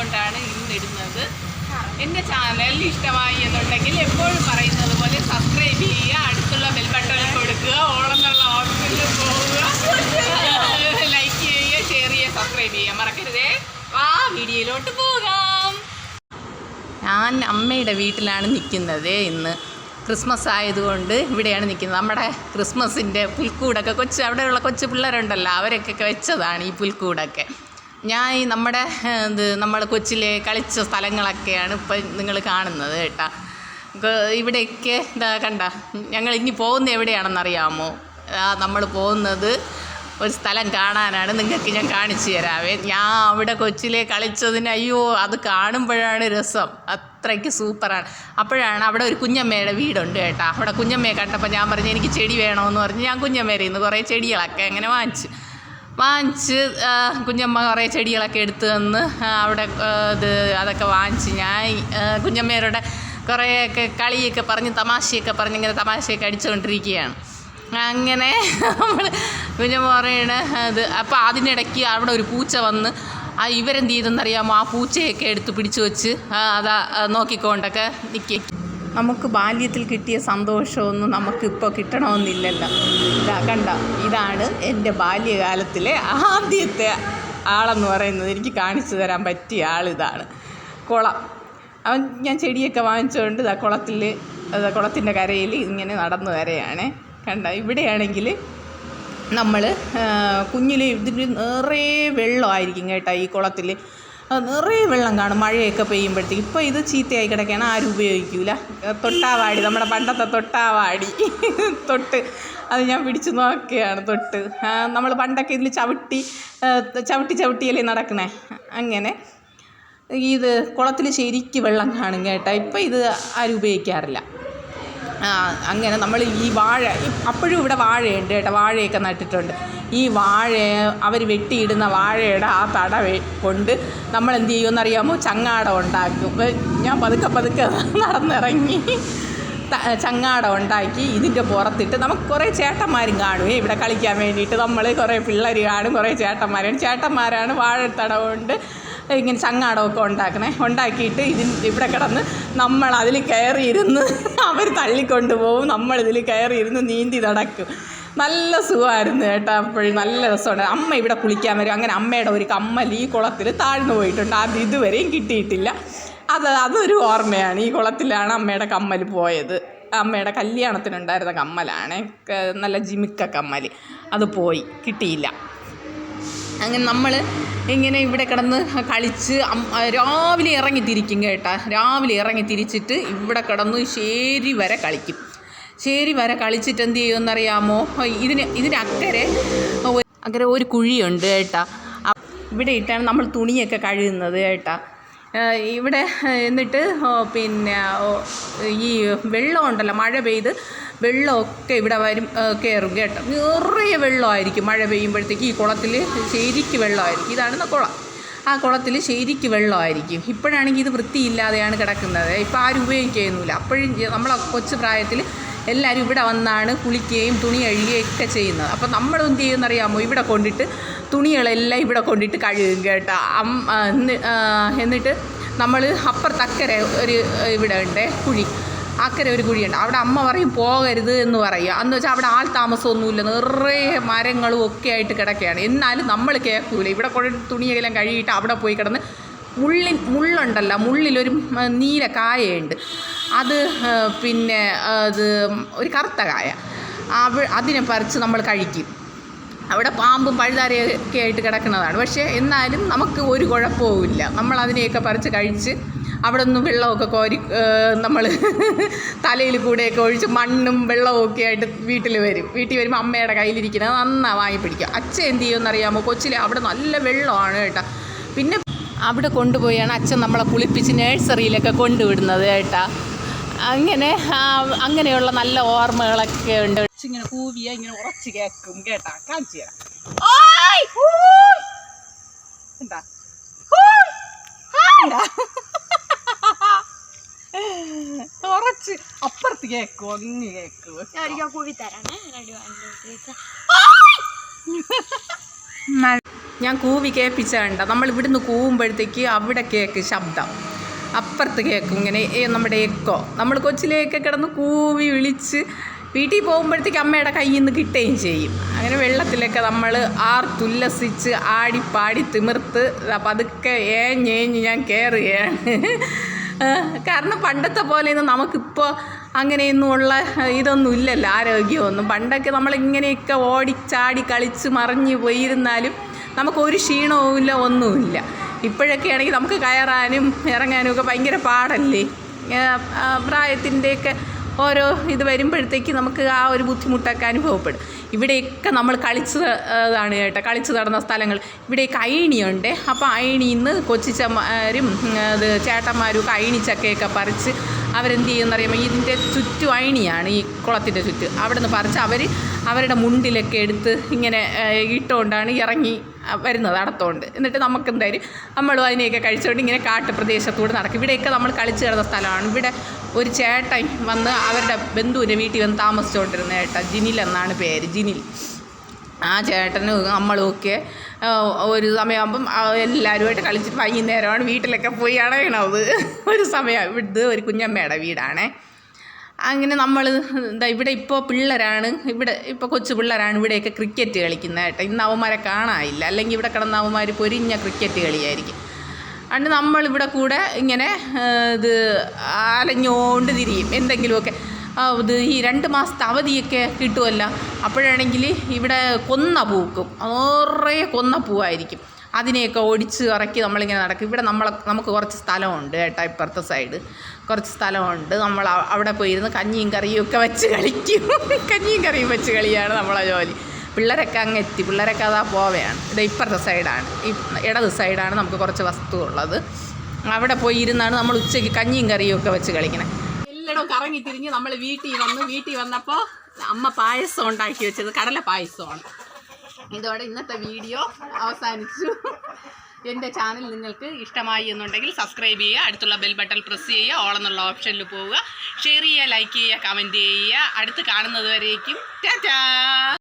അതുകൊണ്ടാണ് ഇന്നിടുന്നത്. എൻ്റെ ചാനൽ ഇഷ്ടമായി എന്നുണ്ടെങ്കിൽ എപ്പോഴും പറയുന്നത് പോലെ സബ്സ്ക്രൈബ് ചെയ്യുക, അടുത്തുള്ള ബെൽ ബട്ടൺ കൊടുക്കുക, ഓളെന്നുള്ള ഓപ്ഷനിൽ പോവുക, ലൈക്ക് ചെയ്യുക, ഷെയർ ചെയ്യുക, സബ്സ്ക്രൈബ് ചെയ്യുക മറക്കരുതേ. ആ വീഡിയോയിലോട്ട് പോകാം. ഞാൻ അമ്മയുടെ വീട്ടിലാണ് നിൽക്കുന്നത്. ഇന്ന് ക്രിസ്മസ് ആയതുകൊണ്ട് ഇവിടെയാണ് നിൽക്കുന്നത്. നമ്മുടെ ക്രിസ്മസിൻ്റെ പുൽക്കൂടൊക്കെ അവിടെയുള്ള കൊച്ചു പിള്ളേരുണ്ടല്ലോ, അവരൊക്കെ വെച്ചതാണ് ഈ പുൽക്കൂടൊക്കെ. ഞാൻ നമ്മുടെ നമ്മൾ കൊച്ചിലെ കളിച്ച സ്ഥലങ്ങളൊക്കെയാണ് ഇപ്പം നിങ്ങൾ കാണുന്നത് കേട്ടോ. ഇവിടെയൊക്കെ എന്താ കണ്ട, ഞങ്ങൾ ഇനി പോകുന്നത് എവിടെയാണെന്നറിയാമോ? നമ്മൾ പോകുന്നത് ഒരു സ്ഥലം കാണാനാണ്. നിങ്ങൾക്ക് ഞാൻ കാണിച്ചു തരാവേ. ഞാൻ അവിടെ കൊച്ചിലെ കളിച്ചതിന് അയ്യോ അത് കാണുമ്പോഴാണ് രസം, അത്രയ്ക്ക് സൂപ്പറാണ്. അപ്പോഴാണ് അവിടെ ഒരു കുഞ്ഞമ്മയുടെ വീടുണ്ട് കേട്ടോ. അവിടെ കുഞ്ഞമ്മയെ കണ്ടപ്പോൾ ഞാൻ പറഞ്ഞു എനിക്ക് ചെടി വേണമെന്ന് പറഞ്ഞ് ഞാൻ കുഞ്ഞമ്മേരെ ഇന്ന് കുറേ ചെടികളൊക്കെ അങ്ങനെ വാങ്ങിച്ച് കുഞ്ഞമ്മ കുറേ ചെടികളൊക്കെ എടുത്തു തന്ന് അവിടെ അതൊക്കെ വാങ്ങിച്ച് ഞാൻ കുഞ്ഞമ്മേരുടെ കുറേയൊക്കെ കളിയൊക്കെ പറഞ്ഞ് തമാശയൊക്കെ പറഞ്ഞ് ഇങ്ങനെ തമാശയൊക്കെ അടിച്ചുകൊണ്ടിരിക്കുകയാണ്. അങ്ങനെ നമ്മൾ കുഞ്ഞമ്മ പറയണ അപ്പോൾ അതിനിടയ്ക്ക് അവിടെ ഒരു പൂച്ച വന്ന് ഇവരെന്ത് ചെയ്തെന്നറിയാമോ? ആ പൂച്ചയൊക്കെ എടുത്ത് പിടിച്ചു വെച്ച് അതാ നോക്കിക്കൊണ്ടൊക്കെ നിൽക്കും. നമുക്ക് ബാല്യത്തിൽ കിട്ടിയ സന്തോഷമൊന്നും നമുക്കിപ്പോൾ കിട്ടണമെന്നില്ലല്ലോ. കണ്ട, ഇതാണ് എൻ്റെ ബാല്യകാലത്തിലെ ആദ്യത്തെ ആളെന്ന് പറയുന്നത്. എനിക്ക് കാണിച്ചു തരാൻ പറ്റിയ ആളിതാണ്. കുളം. ഞാൻ ചെടിയൊക്കെ വാങ്ങിച്ചുകൊണ്ട് കുളത്തിൻ്റെ കരയിൽ ഇങ്ങനെ നടന്നു വരെയാണ്. കണ്ട, ഇവിടെയാണെങ്കിൽ നമ്മൾ കുഞ്ഞിൽ ഇതിന് നിറയെ വെള്ളമായിരിക്കും കേട്ടോ. ഈ കുളത്തിൽ നിറയെ വെള്ളം കാണും മഴയൊക്കെ പെയ്യുമ്പോഴത്തേക്ക്. ഇപ്പോൾ ഇത് ചീത്തയായി കിടക്കുകയാണ്, ആരും ഉപയോഗിക്കില്ല. തൊട്ടാവാടി, നമ്മുടെ പണ്ടത്തെ തൊട്ടാവാടി അത് ഞാൻ പിടിച്ച് നോക്കുകയാണ്. നമ്മൾ പണ്ടൊക്കെ ഇതിൽ ചവിട്ടിയല്ലേ നടക്കണേ. അങ്ങനെ ഇത് കുളത്തിൽ ശരിക്ക് വെള്ളം കാണും കേട്ടോ. ഇപ്പോൾ ഇത് ആരും ഉപയോഗിക്കാറില്ല. അങ്ങനെ നമ്മൾ ഈ വാഴ, അപ്പോഴും ഇവിടെ വാഴയുണ്ട് കേട്ടോ, വാഴയൊക്കെ നട്ടിട്ടുണ്ട്. ഈ വാഴ അവർ വെട്ടിയിടുന്ന വാഴയുടെ ആ തട കൊണ്ട് നമ്മൾ എന്ത് ചെയ്യുമെന്നറിയാമോ? ചങ്ങാടം ഉണ്ടാക്കും. ഞാൻ പതുക്കെ നടന്നിറങ്ങി ചങ്ങാടം ഉണ്ടാക്കി ഇതിൻ്റെ പുറത്തിട്ട് നമുക്ക് കുറേ ചേട്ടന്മാരും കാണുമേ ഇവിടെ കളിക്കാൻ വേണ്ടിയിട്ട്. നമ്മൾ കുറേ പിള്ളേർ കാണും, കുറേ ചേട്ടന്മാരാണ് വാഴത്തട കൊണ്ട് ഇങ്ങനെ ചങ്ങാടമൊക്കെ ഉണ്ടാക്കിയിട്ട് ഇവിടെ കിടന്ന് നമ്മൾ അതിൽ കയറിയിരുന്ന് അവർ തള്ളിക്കൊണ്ട് പോകും, നമ്മളിതിൽ കയറിയിരുന്ന് നീന്തി നടക്കും. നല്ല സുഖമായിരുന്നു കേട്ടോ. അപ്പോഴും നല്ല രസമുണ്ട്. അമ്മ ഇവിടെ കുളിക്കാൻ വരും. അങ്ങനെ അമ്മയുടെ ഒരു കമ്മൽ ഈ കുളത്തിൽ താഴ്ന്നു പോയിട്ടുണ്ട്. അത് ഇതുവരെയും കിട്ടിയിട്ടില്ല. അതൊരു ഓർമ്മയാണ്. ഈ കുളത്തിലാണ് അമ്മയുടെ കമ്മൽ പോയത്. അമ്മയുടെ കല്യാണത്തിനുണ്ടായിരുന്ന കമ്മലാണ്, നല്ല ജിമിക്ക കമ്മൽ. അത് പോയി, കിട്ടിയില്ല. അങ്ങനെ നമ്മൾ ഇങ്ങനെ ഇവിടെ കിടന്ന് കളിച്ച് രാവിലെ ഇറങ്ങി തിരിക്കും കേട്ടോ. രാവിലെ ഇറങ്ങി തിരിച്ചിട്ട് ഇവിടെ കിടന്ന് ശരി വരെ കളിക്കും. ശരി വരെ കളിച്ചിട്ട് എന്ത് ചെയ്യുമെന്നറിയാമോ? ഇതിനക്കരെ ഒരു കുഴിയുണ്ട് കേട്ടോ. ഇവിടെ ഇട്ടാണ് നമ്മൾ തുണിയൊക്കെ കഴുകുന്നത് കേട്ടോ. ഇവിടെ എന്നിട്ട് പിന്നെ ഈ വെള്ളം ഉണ്ടല്ലോ, മഴ പെയ്ത് വെള്ളമൊക്കെ ഇവിടെ കയറും കേട്ടോ. നിറയെ വെള്ളമായിരിക്കും മഴ പെയ്യുമ്പോഴത്തേക്ക്. ഈ കുളത്തിൽ ശരിക്ക് വെള്ളമായിരിക്കും. ഇതാണ് കുളം. ആ കുളത്തിൽ ശരിക്ക് വെള്ളമായിരിക്കും. ഇപ്പോഴാണെങ്കിൽ ഇത് വൃത്തിയില്ലാതെയാണ് കിടക്കുന്നത്. ഇപ്പോൾ ആരും ഉപയോഗിക്കുകയൊന്നുമില്ല. അപ്പോഴും നമ്മളെ കൊച്ചു പ്രായത്തിൽ എല്ലാവരും ഇവിടെ വന്നാണ് കുളിക്കുകയും തുണി കഴുകുകയൊക്കെ ചെയ്യുന്നത്. അപ്പോൾ നമ്മൾ എന്ത് ചെയ്യുമെന്നറിയാമോ? ഇവിടെ കൊണ്ടിട്ട് തുണികളെല്ലാം ഇവിടെ കൊണ്ടിട്ട് കഴുകും കേട്ടോ. എന്നിട്ട് നമ്മൾ അപ്പുറത്തക്കരെ ഇവിടെ ഉണ്ട് കുഴി, അക്കരെ ഒരു കുഴിയുണ്ട്. അവിടെ അമ്മ പറയും പോകരുത് എന്ന് പറയുക. എന്ന് വെച്ചാൽ അവിടെ ആൾ താമസമൊന്നുമില്ല, നിറയെ മരങ്ങളും ഒക്കെ ആയിട്ട് കിടക്കുകയാണ്. എന്നാലും നമ്മൾ കേൾക്കൂല. ഇവിടെ കൊണ്ട് തുണിയെല്ലാം കഴുകിയിട്ട് അവിടെ പോയി കിടന്ന് മുള്ളുണ്ടല്ലോ, മുള്ളിലൊരു നീല കായയുണ്ട്. അത് പിന്നെ ഒരു കറുത്ത കായ, അതിനെ പറിച്ച് നമ്മൾ കഴിക്കും. അവിടെ പാമ്പും പഴുതാരയൊക്കെ ആയിട്ട് കിടക്കുന്നതാണ്. പക്ഷേ എന്നാലും നമുക്ക് ഒരു കുഴപ്പവുമില്ല. നമ്മൾ അതിനെയൊക്കെ പറിച്ച് കഴിച്ച് അവിടെ നിന്ന് വെള്ളമൊക്കെ കോരി നമ്മൾ തലയിൽ കൂടെയൊക്കെ ഒഴിച്ച് മണ്ണും വെള്ളവും ഒക്കെ ആയിട്ട് വീട്ടിൽ വരുമ്പോൾ അമ്മയുടെ കയ്യിലിരിക്കുന്നത് നന്നായി വാങ്ങി പിടിക്കുക. അച്ഛൻ എന്ത് ചെയ്യുമെന്നറിയാമോ? കൊച്ചിലെ അവിടെ നല്ല വെള്ളമാണ് കേട്ടോ. പിന്നെ അവിടെ കൊണ്ടുപോയാണ് അച്ഛൻ നമ്മളെ കുളിപ്പിച്ച് നഴ്സറിയിലൊക്കെ കൊണ്ടുവിടുന്നത് കേട്ടോ. അങ്ങനെയുള്ള നല്ല ഓർമ്മകളൊക്കെ ഉണ്ട്. ഇങ്ങനെ കൂവിയ ഇങ്ങനെ ഉറച്ച് കേൾക്കും കേട്ടാ. കാണിച്ചു തരാം. ഉറച്ച് അപ്പുറത്ത് കേൾക്കും, അങ്ങ് കേൾക്കും. ഞാൻ കൂവി കേൾപ്പിച്ച കണ്ട നമ്മൾ ഇവിടുന്ന് കൂവുമ്പോഴത്തേക്ക് അവിടെ കേൾക്ക് ശബ്ദം, അപ്പുറത്ത് കേൾക്കും ഇങ്ങനെ നമ്മുടെ എക്കോ. നമ്മൾ കൊച്ചിലേക്ക് കിടന്ന് കൂവി വിളിച്ച് വീട്ടിൽ പോകുമ്പോഴത്തേക്ക് അമ്മയുടെ കയ്യിൽ നിന്ന് കിട്ടുകയും ചെയ്യും. അങ്ങനെ വെള്ളത്തിലൊക്കെ നമ്മൾ ആർത്തുല്ലസിച്ച് ആടിപ്പാടി തിമിർത്ത് പതുക്കെ ഏഞ്ഞ് ഞാൻ കയറുകയാണ്. കാരണം പണ്ടത്തെ പോലെയൊന്നും നമുക്കിപ്പോൾ അങ്ങനെയൊന്നുമുള്ള ഇതൊന്നും ഇല്ലല്ലോ, ആരോഗ്യമൊന്നും. പണ്ടൊക്കെ നമ്മളിങ്ങനെയൊക്കെ ഓടിച്ചാടി കളിച്ച് മറിഞ്ഞ് പോയിരുന്നാലും നമുക്കൊരു ക്ഷീണവും ഇല്ല, ഒന്നുമില്ല. ഇപ്പോഴൊക്കെ ആണെങ്കിൽ നമുക്ക് കയറാനും ഇറങ്ങാനും ഒക്കെ ഭയങ്കര പാടല്ലേ. പ്രായത്തിൻ്റെയൊക്കെ ഓരോ ഇത് വരുമ്പോഴത്തേക്ക് നമുക്ക് ആ ഒരു ബുദ്ധിമുട്ടൊക്കെ അനുഭവപ്പെടും. ഇവിടെയൊക്കെ നമ്മൾ കളിച്ചതാണ് കേട്ടോ, കളിച്ച് നടന്ന സ്ഥലങ്ങൾ. ഇവിടെയൊക്കെ അയണിയുണ്ട്. അപ്പോൾ അയണിയിൽ നിന്ന് കൊച്ചിച്ചന്മാരും ചേട്ടന്മാരും ഒക്കെ അയണിച്ചക്കയൊക്കെ പറിച്ച് അവരെന്ത് ചെയ്യുമെന്നറിയുമ്പോൾ ഇതിൻ്റെ ചുറ്റും അയണിയാണ്, ഈ കുളത്തിൻ്റെ ചുറ്റും. അവിടെ നിന്ന് പറിച്ച് അവരുടെ മുണ്ടിലൊക്കെ എടുത്ത് ഇങ്ങനെ ഇട്ടുകൊണ്ടാണ് ഇറങ്ങി വരുന്നത് അടത്തോണ്ട്. എന്നിട്ട് നമുക്കെന്തായാലും നമ്മളും അതിനെയൊക്കെ കഴിച്ചുകൊണ്ട് ഇങ്ങനെ കാട്ടുപ്രദേശത്തൂടെ നടക്കും. ഇവിടെയൊക്കെ നമ്മൾ കളിച്ച് കിടന്ന സ്ഥലമാണ്. ഇവിടെ ഒരു ചേട്ടൻ വന്ന് അവരുടെ ബന്ധുവിൻ്റെ വീട്ടിൽ വന്ന് താമസിച്ചുകൊണ്ടിരുന്ന ചേട്ടൻ, ജിനിൽ എന്നാണ് പേര്, ജിനിൽ. ആ ചേട്ടനും നമ്മളുമൊക്കെ ഒരു സമയമാകുമ്പം എല്ലാവരുമായിട്ട് കളിച്ചിട്ട് വൈകുന്നേരമാണ് വീട്ടിലൊക്കെ പോയി അടയണത്. ഒരു സമയം ഇത് ഒരു കുഞ്ഞമ്മയുടെ വീടാണേ. അങ്ങനെ നമ്മൾ ഇവിടെ ഇപ്പോൾ പിള്ളേരാണ്, ഇവിടെ ഇപ്പോൾ കൊച്ചു പിള്ളേരാണ് ഇവിടെയൊക്കെ ക്രിക്കറ്റ് കളിക്കുന്നത് കേട്ടോ. ഇന്ന് അവന്മാരെ കാണാനില്ല, അല്ലെങ്കിൽ ഇവിടെ കിടന്ന അവന്മാർ പൊരിഞ്ഞ ക്രിക്കറ്റ് കളിയായിരിക്കും. അതുകൊണ്ട് നമ്മളിവിടെ കൂടെ ഇങ്ങനെ ഇത് അലഞ്ഞുകൊണ്ട് തിരിയും. എന്തെങ്കിലുമൊക്കെ ഇത് ഈ 2 മാസത്തെ അവധിയൊക്കെ കിട്ടുമല്ലോ, അപ്പോഴാണെങ്കിൽ ഇവിടെ കൊന്ന പൂക്കും, നിറയെ കൊന്ന പൂവായിരിക്കും. അതിനെയൊക്കെ ഒടിച്ച് ഇറക്കി നമ്മളിങ്ങനെ നടക്കും. ഇവിടെ നമുക്ക് കുറച്ച് സ്ഥലമുണ്ട് കേട്ടോ, ഇപ്പുറത്തെ സൈഡ് കുറച്ച് സ്ഥലമുണ്ട്. നമ്മൾ അവിടെ പോയിരുന്ന് കഞ്ഞിയും കറിയും ഒക്കെ വെച്ച് കളിക്കും. കഞ്ഞിയും കറിയും വെച്ച് കളിയാണ് നമ്മളെ ജോലി. പിള്ളേരൊക്കെ അങ്ങ് എത്തി, പിള്ളേരൊക്കെ അതാ പോവുകയാണ്. ഇത് ഇപ്പുറത്തെ സൈഡാണ്, ഈ ഇടത് സൈഡാണ് നമുക്ക് കുറച്ച് വസ്തു ഉള്ളത്. അവിടെ പോയി ഇരുന്നാണ് നമ്മൾ ഉച്ചയ്ക്ക് കഞ്ഞിയും കറിയും ഒക്കെ വെച്ച് കളിക്കണേ. എല്ലായിടവും കറങ്ങി തിരിഞ്ഞ് നമ്മൾ വീട്ടിൽ വന്നപ്പോൾ അമ്മ പായസം ഉണ്ടാക്കി വെച്ചത് കടല പായസമാണ്. ഇതോടെ ഇന്നത്തെ വീഡിയോ അവസാനിച്ചു. എൻ്റെ ചാനൽ നിങ്ങൾക്ക് ഇഷ്ടമായി എന്നുണ്ടെങ്കിൽ സബ്സ്ക്രൈബ് ചെയ്യുക, അടുത്തുള്ള ബെൽ ബട്ടൺ പ്രസ് ചെയ്യുക, ഓൾ എന്നുള്ള ഓപ്ഷനിൽ പോവുക, ഷെയർ ചെയ്യുക, ലൈക്ക് ചെയ്യുക, കമൻറ്റ് ചെയ്യുക. അടുത്ത് കാണുന്നത് വരേക്കും ടാറ്റാ.